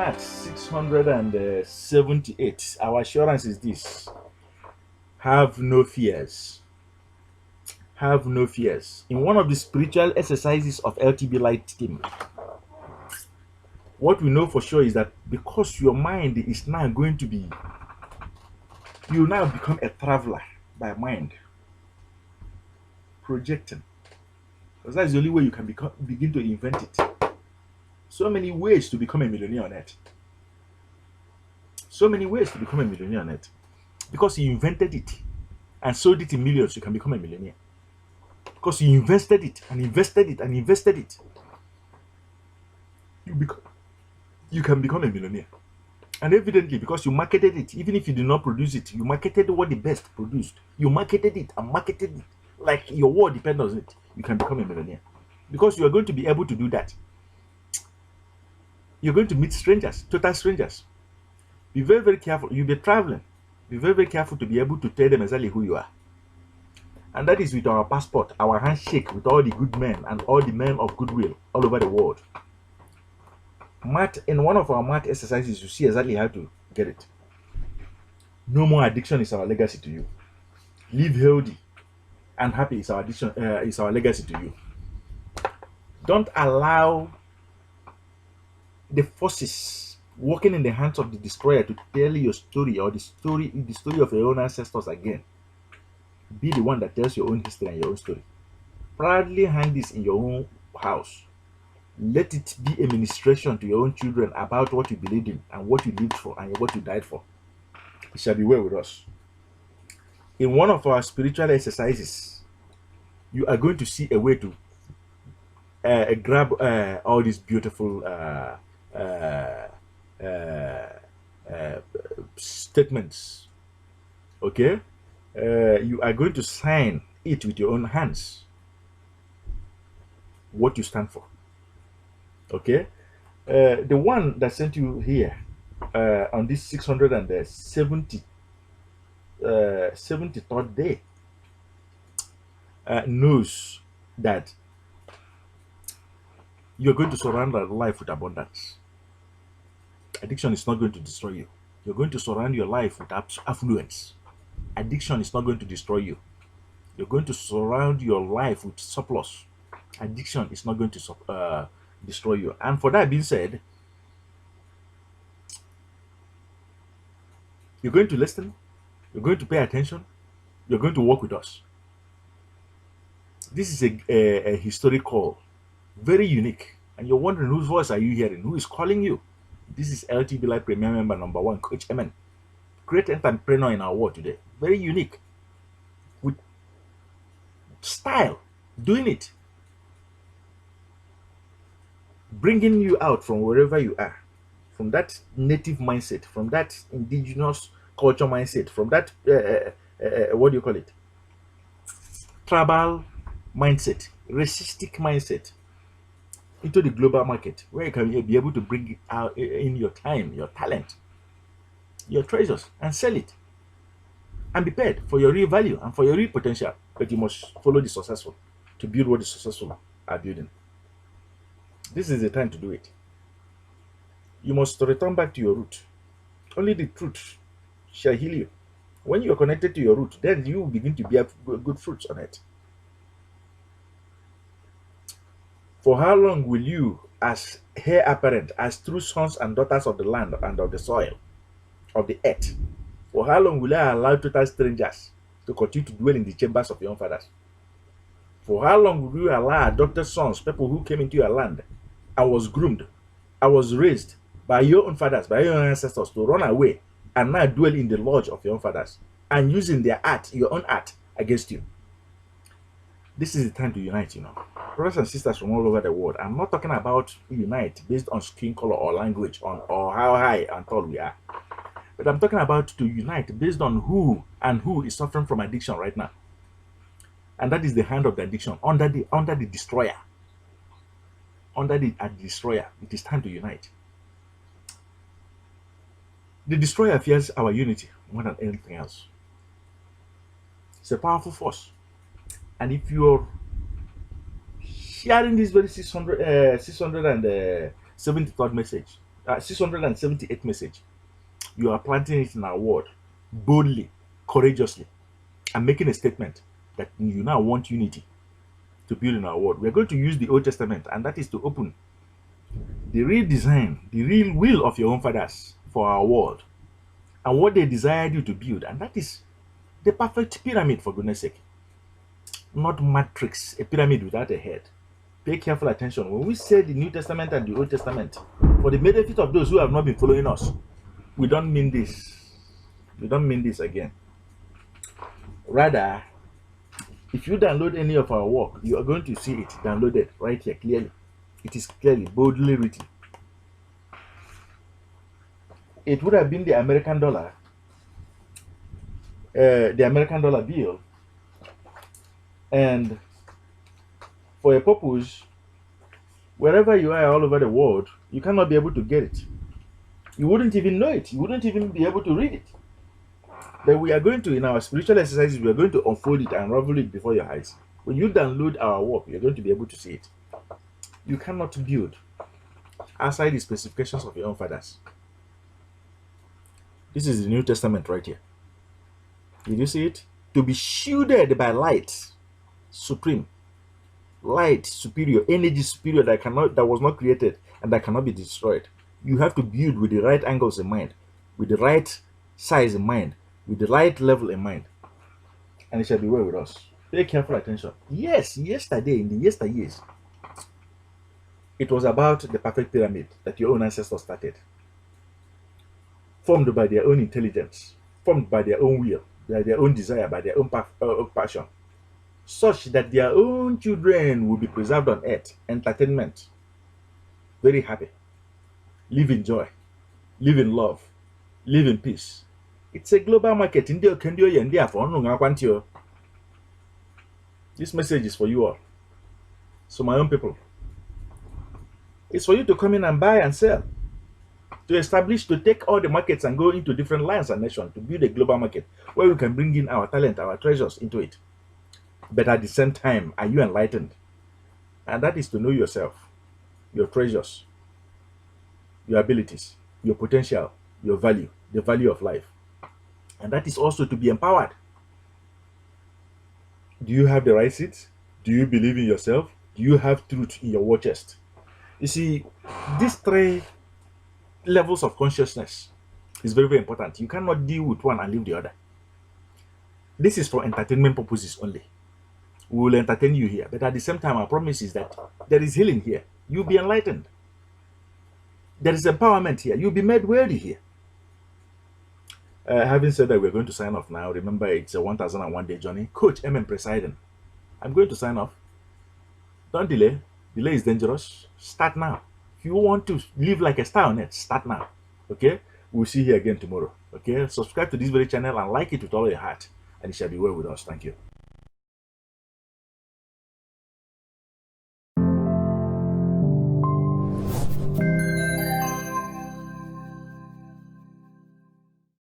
Maat 678. Our assurance is this: have no fears. Have no fears. In one of the spiritual exercises of LTBLIGHT team, what we know for sure is that because your mind is now going to be, you now become a traveler by mind, projecting. Because that's the only way you can begin to invent it. So many ways to become a millionaire on it. So many ways to become a millionaire on it. Because you invented it and sold it in millions, you can become a millionaire. Because you invested it and invested it and invested it, you can become a millionaire. And evidently, because you marketed it, even if you did not produce it, you marketed what the best produced. You marketed it and marketed it like your word depends on it. You can become a millionaire. Because you are going to be able to do that. You're going to meet strangers, total strangers. Be very, very careful. You'll be traveling. Be very, very careful to be able to tell them exactly who you are. And that is with our passport, our handshake with all the good men and all the men of goodwill all over the world. Maat, in one of our Maat exercises, you see exactly how to get it. No more addiction is our legacy to you. Live healthy and happy is our addiction, is our legacy to you. Don't allow the forces working in the hands of the destroyer to tell your story or the story of your own ancestors again. Be the one that tells your own history and your own story. Proudly hang this in your own house. Let it be a ministration to your own children about what you believed in and what you lived for and what you died for. It shall be well with us. In one of our spiritual exercises, you are going to see a way to grab all these beautiful statements. Okay? You are going to sign it with your own hands. What you stand for. Okay? The one that sent you here on this 73rd day knows that you're going to surround your life with abundance. Addiction is not going to destroy you. You're going to surround your life with affluence. Addiction is not going to destroy you. You're going to surround your life with surplus. Addiction is not going to destroy you. And for that being said, you're going to listen, you're going to pay attention, you're going to work with us. This is a historic call, very unique. And you're wondering, whose voice are you hearing? Who is calling you? This is LTBLIGHT Premier Member #1, COACHEMEN. Great entrepreneur in our world today. Very unique. With style, doing it. Bringing you out from wherever you are. From that native mindset, from that indigenous culture mindset, from that, what do you call it? Tribal mindset, racistic mindset, into the global market where you can be able to bring it out in your time, your talent, your treasures, and sell it and be paid for your real value and for your real potential. But you must follow the successful to build what the successful are building. This is the time to do it. You must return back to your root. Only the truth shall heal you. When you are connected to your root, then you will begin to bear good fruits on it. For how long will you, as heir apparent, as true sons and daughters of the land and of the soil, of the earth, for how long will I allow total strangers to continue to dwell in the chambers of your own fathers? For how long will you allow adopted sons, people who came into your land, I was groomed, I was raised by your own fathers, by your own ancestors, to run away and now dwell in the lodge of your own fathers and using their art, your own art, against you? This is the time to unite, you know. Brothers and sisters from all over the world. I'm not talking about unite based on skin color or language or how high and tall we are. But I'm talking about to unite based on who is suffering from addiction right now. And that is the hand of the addiction under the destroyer. Under the destroyer. It is time to unite. The destroyer fears our unity more than anything else. It's a powerful force. And if you're sharing this very 673rd message, 678 message. You are planting it in our world boldly, courageously, and making a statement that you now want unity to build in our world. We are going to use the Old Testament, and that is to open the real design, the real will of your own fathers for our world, and what they desired you to build, and that is the perfect pyramid, for goodness sake. Not matrix, a pyramid without a head. Pay careful attention. When we say the New Testament and the Old Testament, for the benefit of those who have not been following us, we don't mean this. We don't mean this again. Rather, if you download any of our work, you are going to see it downloaded right here clearly. It is clearly, boldly written. It would have been the American dollar bill, and for a purpose, wherever you are all over the world, you cannot be able to get it. You wouldn't even know it. You wouldn't even be able to read it. But we are going to, in our spiritual exercises, we are going to unfold it and unravel it before your eyes. When you download our work, you're going to be able to see it. You cannot build outside the specifications of your own fathers. This is the New Testament right here. Did you see it? To be shielded by light, supreme, light, superior, energy superior that was not created and that cannot be destroyed. You have to build with the right angles in mind, with the right size in mind, with the right level in mind, and it shall be well with us. Pay careful attention. Yes, yesterday, in the yesteryears, it was about the perfect pyramid that your own ancestors started, formed by their own intelligence, formed by their own will, by their own desire, by their own passion, such that their own children will be preserved on earth. Entertainment, very happy, live in joy, live in love, live in peace. It's a global market. This message is for you all. So my own people, it's for you to come in and buy and sell, to establish, to take all the markets and go into different lands and nations to build a global market where we can bring in our talent, our treasures into it. But at the same time, are you enlightened? And that is to know yourself, your treasures, your abilities, your potential, your value, the value of life. And that is also to be empowered. Do you have the right seats? Do you believe in yourself? Do you have truth in your war chest? You see, these three levels of consciousness is very, very important. You cannot deal with one and leave the other. This is for entertainment purposes only. We will entertain you here, but at the same time, our promise is that there is healing here. You'll be enlightened. There is empowerment here. You'll be made worthy here. Having said that, we're going to sign off now. Remember, it's a 1001 day journey. Coach Emen presiding. I'm going to sign off. Don't delay. Delay is dangerous. Start now. If you want to live like a star on it, start now. Okay? We'll see you again tomorrow. Okay? Subscribe to this very channel and like it with all your heart. And it shall be well with us. Thank you.